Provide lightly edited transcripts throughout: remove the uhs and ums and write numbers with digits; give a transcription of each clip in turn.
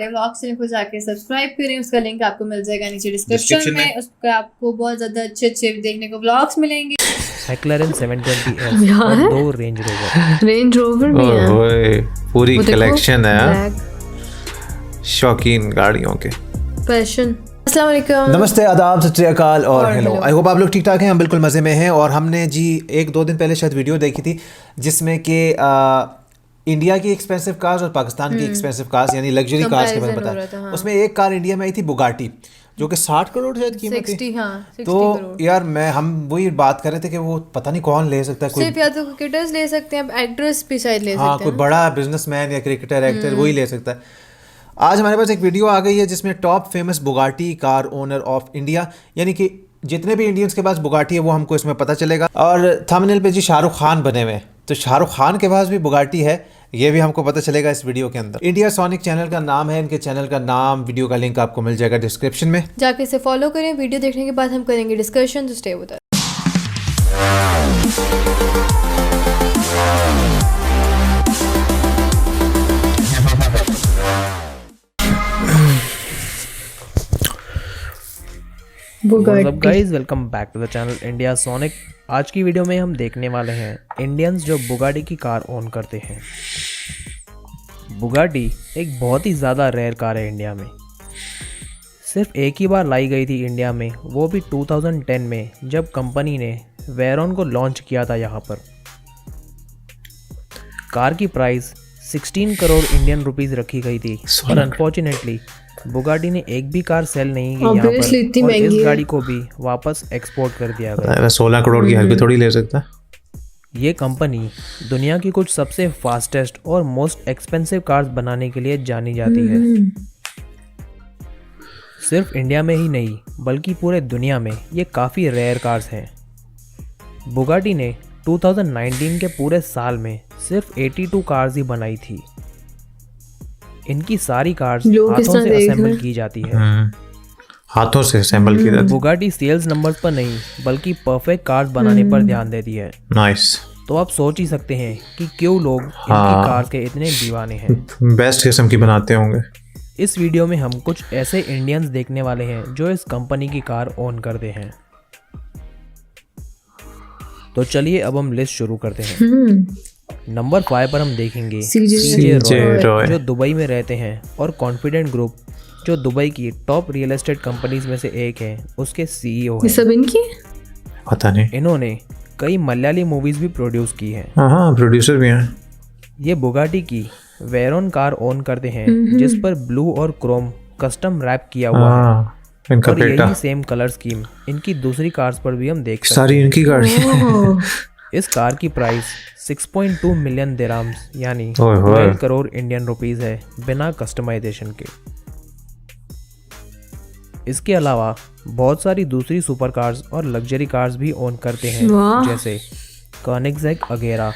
Vlogs channel को जाके subscribe करें, उसका लिंक आपको मिल जाएगा नीचे डिस्क्रिप्शन में। उसका आपको बहुत ज्यादा अच्छे देखने को व्लॉग्स मिलेंगे। मैक्लारेन 720S और 2 रेंज रोवर भी है। ओए पूरी कलेक्शन है शौकीन गाड़ियों के। पैशन। अस्सलाम वालेकुम, नमस्ते, आदाब, सत श्री अकाल और हेलो। आई होप आप लोग ठीक ठाक हैं। हम बिल्कुल मज़े में हैं। और हमने जी 1-2 दिन पहले शायद वीडियो देखी थी जिसमें कि इंडिया की एक्सपेंसिव कार्स और पाकिस्तान की एक्सपेंसिव कार्स यानी लग्जरी कार्स के बारे में बताया। हाँ। उसमें एक कार इंडिया में आई थी बुगाटी, जो कि 60 करोड़ शायद कीमत थी। 60 तो यार हम वही बात कर रहे थे कि वो पता नहीं कौन ले सकता है। सिर्फ या तो क्रिकेटर्स ले सकते हैं, एक्ट्रेस भी शायद ले सकते हैं। हाँ, कोई बड़ा बिजनेसमैन या क्रिकेटर एक्टर वही ले सकता है। आज हमारे पास एक वीडियो आ गई है जिसमें top famous Bugatti car owner of India, यानी कि जितने भी इंडियंस के पास बुगाटी है वो हमको इसमें पता चलेगा। और थंबनेल पे जी शाहरुख खान बने हुए, तो शाहरुख खान के पास भी बुगाटी है, ये भी हमको पता चलेगा इस वीडियो के अंदर। इंडिया सोनिक चैनल का नाम है, इनके चैनल का नाम, वीडियो का लिंक आपको मिल जाएगा डिस्क्रिप्शन में, जाके इसे फॉलो करें। वीडियो देखने के बाद हम करेंगे डिस्कशन, तो stay with us. Guys, welcome back to the channel India Sonic. आज की वीडियो में हम देखने वाले हैं इंडियंस जो बुगाटी की कार ओन करते हैं। बुगाटी एक बहुत ही ज़्यादा रेयर कार है इंडिया में। सिर्फ एक ही बार लाई गई थी इंडिया में, वो भी 2010 में जब कंपनी ने वेरॉन को लॉन्च किया था यहाँ पर। कार की प्राइस 16 करोड़ इंडियन रुपीस रखी गई थी, पर अनफॉर्चुनेटली बुगाटी ने एक भी कार सेल नहीं की यहाँ पर, और इस गाड़ी को भी वापस एक्सपोर्ट कर दिया गया। 16 करोड़ की हर कोई थोड़ी ले सकता है। ये कंपनी दुनिया की कुछ सबसे फास्टेस्ट और मोस्ट एक्सपेंसिव कार्स बनाने के लिए जानी जाती है। सिर्फ इंडिया में ही नहीं बल्कि पूरे दुनिया में ये काफ़ी रेयर कार्स हैं। बुगाटी ने 2019 के पूरे साल में सिर्फ 82 कार्स ही बनाई थी। इनकी सारी कार्स हाथों से असेंबल की जाती है। हाथों से असेंबल की जाती है। बुगाटी सेल्स नंबर्स पर नहीं बल्कि परफेक्ट कार्स बनाने पर ध्यान देती है। नाइस। तो आप सोच ही सकते हैं कि क्यों लोग इनकी कार्स के इतने दीवाने हैं। बेस्ट किस्म की बनाते होंगे। इस वीडियो में हम कुछ ऐसे इंडियंस देखने वाले हैं जो इस कंपनी की कार ओन करते हैं। तो चलिए अब हम लिस्ट शुरू करते हैं। नंबर 5 पर हम देखेंगे सीजे रॉय, जो दुबई में रहते हैं और कॉन्फिडेंट ग्रुप, जो दुबई की टॉप रियल एस्टेट कंपनीज में से एक है, उसके सीईओ हैं। सब इनकी पता नहीं। इन्होंने कई मलयाली मूवीज भी प्रोड्यूस की हैं। हाँ, प्रोड्यूसर भी हैं। ये बुगाटी की वेरॉन कार ओन करते हैं, जिस पर ब्लू और क्रोम कस्टम रैप किया हुआ है। इनका और यही सेम कलर स्कीम इनकी दूसरी कार्स पर भी हम देख सकते हैं। सारी इनकी गाड़ी। इस कार की प्राइस 6.2 मिलियन दिरहम्स यानी 12 करोड़ इंडियन रुपीस है, बिना कस्टमाइजेशन के। इसके अलावा बहुत सारी दूसरी सुपर कार्स और लग्जरी कार्स भी ओन करते हैं, जैसे Koenigsegg Agera,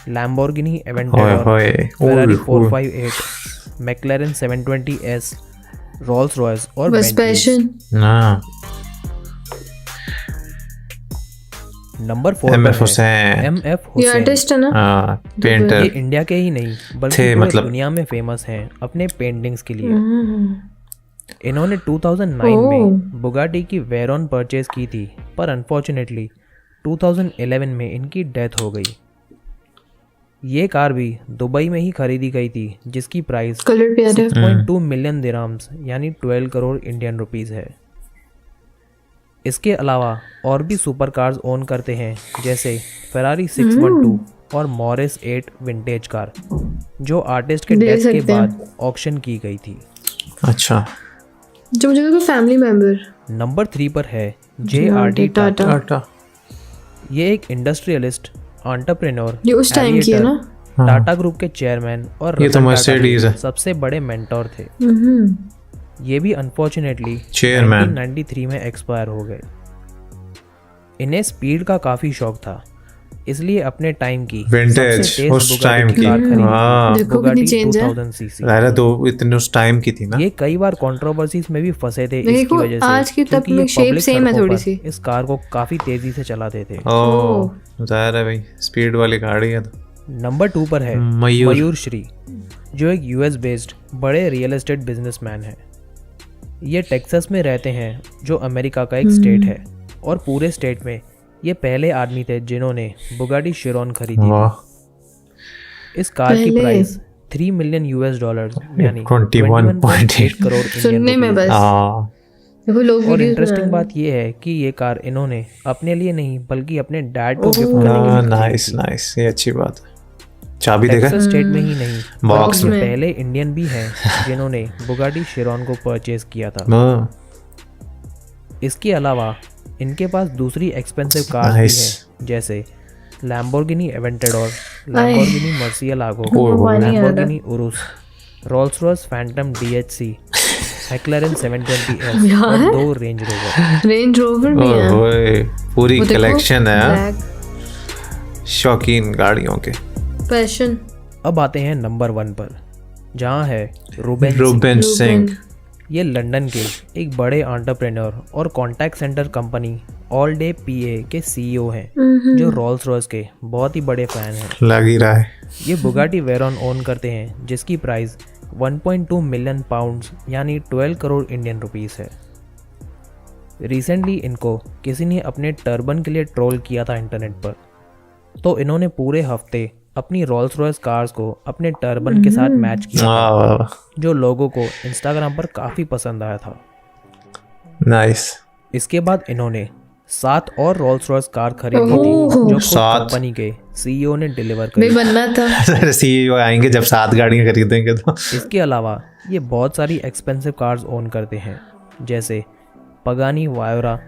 Lamborghini Aventador, Ferrari 458, McLaren 720S, Rolls Royce और बेंटली। Number 4 MF Hussain. ये आर्टिस्ट है ना? पेंटर। ये इंडिया के ही नहीं बल्कि पूरी दुनिया में फेमस हैं अपने पेंटिंग्स के लिए। इन्होंने 2009 में बुगाटी की वेरॉन परचेज की थी, पर अनफॉर्चुनेटली 2011 में इनकी डेथ हो गई। ये कार भी दुबई में ही खरीदी गई थी, जिसकी प्राइस 6.2 मिलियन दिरहम्स यानी 12 करोड़ इंडियन रुपीस है। इसके अलावा और भी सुपर कार्स ओन करते हैं, जैसे फेरारी 612 और मॉरिस 8 विंटेज कार, जो आर्टिस्ट के डेथ के बाद ऑक्शन की गई थी। अच्छा, जो मुझे फैमिली मेंबर। नंबर 3 पर है JRD टाटा। ये एक इंडस्ट्रियलिस्ट, एंटरप्रेन्योर, ये उस टाइम की है ना? टाटा ग्रुप के चेयरमैन और ये तो मर्सिडीज है सबसे बड़े मेंटोर थे। ये भी अनफॉर्चुनेटली 1993 में एक्सपायर हो गए। इन्हें स्पीड का काफ़ी शौक था, इसलिए अपने टाइम की विंटेज उस टाइम की देखो कितनी चेंज है। 2000 सीसी अरे तो इतने उस टाइम की थी ना। ये कई बार कंट्रोवर्सीज में भी फंसे थे इसकी वजह से। आज की तक में शेप सेम है थोड़ी सी। इस कार को काफी तेजी से चलाते थे। ओह, जाहिर है भाई, स्पीड वाली गाड़ी है। नंबर 2 पर है मयूर श्री। जो एक यूएस बेस्ड बड़े रियल एस्टेट बिजनेसमैन हैं। ये टेक्सास में रहते हैं, जो अमेरिका का एक स्टेट है, और पूरे स्टेट में ये पहले आदमी थे जिन्होंने बुगाटी शिरोन खरीदी थी। इस कार की प्राइस $3 मिलियन यानी 21.8 करोड़ सुनने में बस और इंटरेस्टिंग बात ये है कि ये कार इन्होंने अपने लिए नहीं बल्कि अपने डैड को गिफ्ट करने के लिए नाइस, ये अच्छी बात है। चाबी देखा स्टेट में ही नहीं, बॉक्स में पहले इंडियन भी हैं जिन्होंने बुगाटी शिरोन को परचेज किया था। इसके अलावा इनके पास दूसरी एक्सपेंसिव कार भी हैं, जैसे Lamborghini Aventador, Lamborghini Murcielago, Lamborghini Urus, Rolls Royce Phantom DHC, McLaren 720S और 2 रेंज रोवर भी है। पूरी कलेक्शन है शौकीन गाड़ियों के। पैशन। अब आते हैं नंबर 1 पर, जहाँ है रूबेन सिंह। ये लंदन के एक बड़े एंटरप्रेन्योर और contact centre company all day PA के CEO हैं, जो रोल्स रॉयस के बहुत ही बड़े फैन हैं। लग ही रहा है। ये बुगाटी वेरॉन ओन करते हैं, जिसकी प्राइस 1.2 मिलियन पाउंड्स यानी 12 करोड़ इंडियन रुपीस है। रिसेंटली इनको किसी ने अपने टर्बन के लिए ट्रोल किया था इंटरनेट पर, तो इन्होंने पूरे हफ्ते अपनी रोल्स रॉयस कार्स को अपने टर्बन के साथ मैच किया था, जो लोगों को इंस्टाग्राम पर काफ़ी पसंद आया था। नाइस। इसके बाद इन्होंने 7 और रोल्स रॉयस कार खरीदी थी, जो कंपनी के CEO ने डिलीवर करी। बनना था CEO आएंगे जब 7 गाड़ियां खरीदेंगे तो। इसके अलावा ये बहुत सारी एक्सपेंसिव कार्स ओन करते हैं, जैसे Pagani Huayra,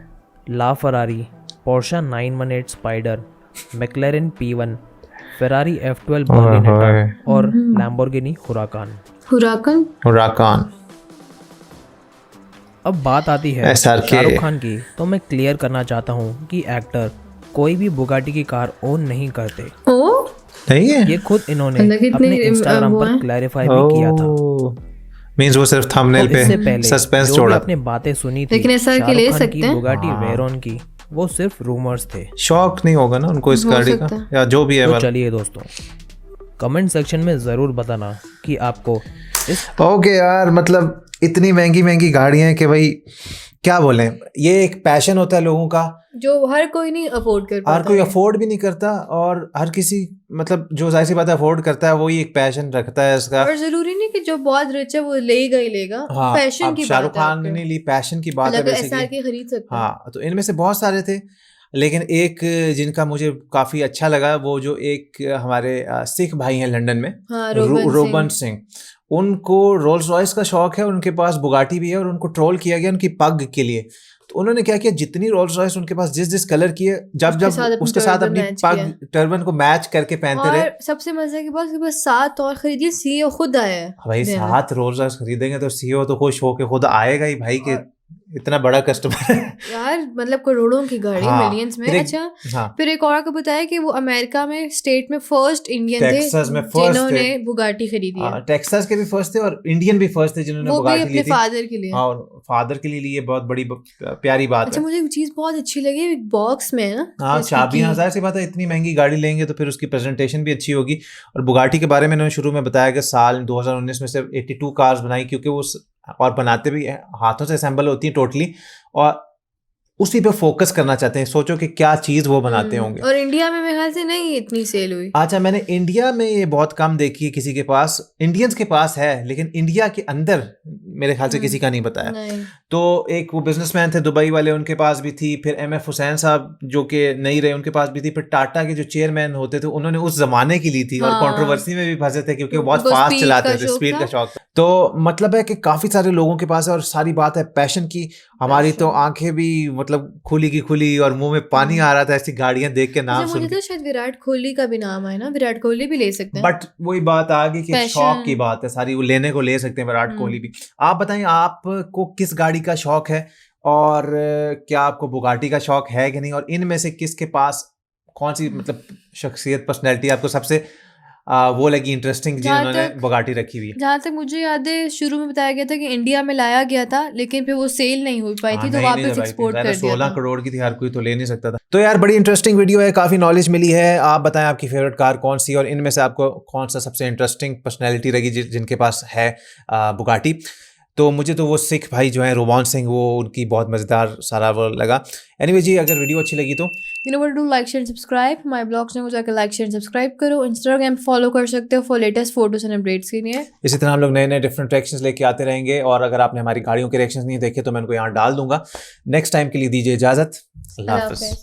La Ferrari, Porsche 918 Spider, McLaren P1, Ferrari F12 Berlinetta और लैम्बोर्गिनी हुराकान। अब बात आती है शाहरुख खान की, तो मैं क्लियर करना चाहता हूँ कि एक्टर कोई भी बुगाटी की कार ओन नहीं करते। नहीं है? ये खुद इन्होंने अपने इंस्टाग्राम पर क्लैरिफाई भी किया था। मींस वो सिर्फ थंबनेल पे सस्पेंस छोड़ा। अपने बातें सुनी थी, लेकिन ऐसा कि ले सकते हैं बुगाटी वेरॉन की, वो सिर्फ रूमर्स थे। शौक नहीं होगा ना उनको इस गाड़ी का, या जो भी है। तो चलिए दोस्तों, कमेंट सेक्शन में जरूर बताना कि आपको इस ओके यार, मतलब इतनी महंगी गाड़ियां हैं कि भाई क्या बोलें, ये एक पैशन होता है लोगों का जो हर कोई नहीं अफोर्ड कर पाता। हर कोई अफोर्ड भी नहीं करता, और हर किसी मतलब जो जाहिर सी बात है अफोर्ड करता है वो ही एक पैशन रखता है इसका। और जरूरी नहीं कि जो बहुत रिच है वो लेगा ही लेगा। हाँ, पैशन की शाहरुख खान ने ली, पैशन की बात है बेसिकली। खरीद सकते हैं। हाँ, तो इनमें से बहुत सारे थे, लेकिन एक जिनका मुझे काफी अच्छा लगा, वो जो एक हमारे सिख भाई हैं लंदन में, रोबन सिंह। उनको रोल्स रॉयस का शौक है, उनके पास बुगाटी भी है, और उनको ट्रोल किया गया उनकी पग के लिए। तो उन्होंने क्या किया, जितनी रोल्स रॉयस उनके पास जिस कलर की है, जब उसके साथ अपनी पग टर्बन को मैच करके पहनते रहे। सबसे मजे की बात, उसके पास 7 और खरीदिए, CEO खुद आया है भाई। 7 रोल्स रॉयस खरीदेंगे तो CEO तो खुश होके खुद आएगा ही भाई, के इतना बड़ा कस्टमर यार, मतलब करोड़ों की गाड़ी, मिलियंस में। अच्छा, फिर एक और को बताया कि वो अमेरिका में स्टेट में फर्स्ट इंडियन थे जिन्होंने बुगाटी खरीदी है। टेक्सास के भी फर्स्ट थे और इंडियन भी फर्स्ट थे जिन्होंने बुगाटी ली थी। फादर के लिए। और फादर के लिए ली, बहुत बड़ी प्यारी बात है। अच्छा, मुझे एक चीज बहुत अच्छी लगी, एक बॉक्स में ना। हाँ, चाबियां, ज़ाहिर सी बात है इतनी महंगी गाड़ी लेंगे तो फिर उसकी प्रेजेंटेशन भी अच्छी होगी। और बुगाटी के बारे में उन्होंने शुरू में बताया कि साल 2019 में सिर्फ 82 कार्स बनाई, क्योंकि वो और बनाते भी हाथों से असेंबल होती है टोटली, और उसी पे फोकस करना चाहते हैं। सोचो कि क्या चीज वो बनाते होंगे। और इंडिया में मेरे ख्याल से नहीं इतनी सेल हुई। अच्छा, मैंने इंडिया में ये बहुत कम देखी है किसी के पास। इंडियंस के पास है, लेकिन इंडिया के अंदर मेरे ख्याल से किसी का नहीं बताया। तो एक वो बिजनेसमैन थे दुबई वाले, उनके पास भी थी। फिर MF हुसैन साहब जो कि नहीं रहे, उनके पास भी थी। फिर टाटा के जो चेयरमैन होते थे, उन्होंने उस जमाने की ली थी। और कंट्रोवर्सी में भी फंसे थे क्योंकि वो बहुत फास्ट चलाते थे, स्पीड का शौक। तो मतलब है कि काफी सारे लोगों के पास है। और सारी बात है पैशन की। हमारी तो आंखें भी मतलब खुली की खुली, और मुंह में पानी आ रहा था ऐसी गाड़ियां देख के नाम सुन के। तो शायद विराट कोहली का भी नाम है ना, विराट कोहली भी ले सकते हैं। बट वही बात आ गई कि शौक की बात है सारी, वो लेने को ले सकते हैं विराट कोहली भी। आप बताएं, आपको किस गाड़ी का शौक है, और क्या आपको बुगाटी का शौक है कि नहीं, और इनमें से किसके पास कौन सी मतलब शख्सियत, पर्सनैलिटी आपको सबसे वो लगी इंटरेस्टिंग जिन्होंने बुगाटी रखी हुई है। जहाँ तक मुझे याद है शुरू में बताया गया था कि इंडिया में लाया गया था, लेकिन फिर वो सेल नहीं हो पाई थी, तो वापस एक्सपोर्ट कर दिया। 16 करोड़ की थी, हर कोई तो ले नहीं सकता था। तो यार बड़ी इंटरेस्टिंग वीडियो है, काफी नॉलेज मिली है। आप बताएं आपकी फेवरेट कार कौन सी, और इनमें से आपको कौन सा सबसे इंटरेस्टिंग पर्सनैलिटी लगी जिनके पास है बुगाटी। तो मुझे तो वो सिख भाई जो है रोबॉन सिंह, वो उनकी बहुत मज़ेदार सारा वो लगा। एनीवे जी, अगर वीडियो अच्छी लगी तो डू लाइक शेयर सब्सक्राइब। हमारे ब्लॉग्स में जाकर लाइक शेयर सब्सक्राइब करो। इंस्टाग्राम पे फॉलो कर सकते हो for latest photos and updates के लिए। इसी तरह हम लोग नए नए डिफरेंट रिएक्शंस लेके आते रहेंगे, और अगर आपने हमारी गाड़ियों के रिएक्शंस नहीं देखे तो मैं उनको यहाँ डाल दूंगा। नेक्स्ट टाइम के लिए दीजिए इजाज़त। अल्लाह हाफ़िज़।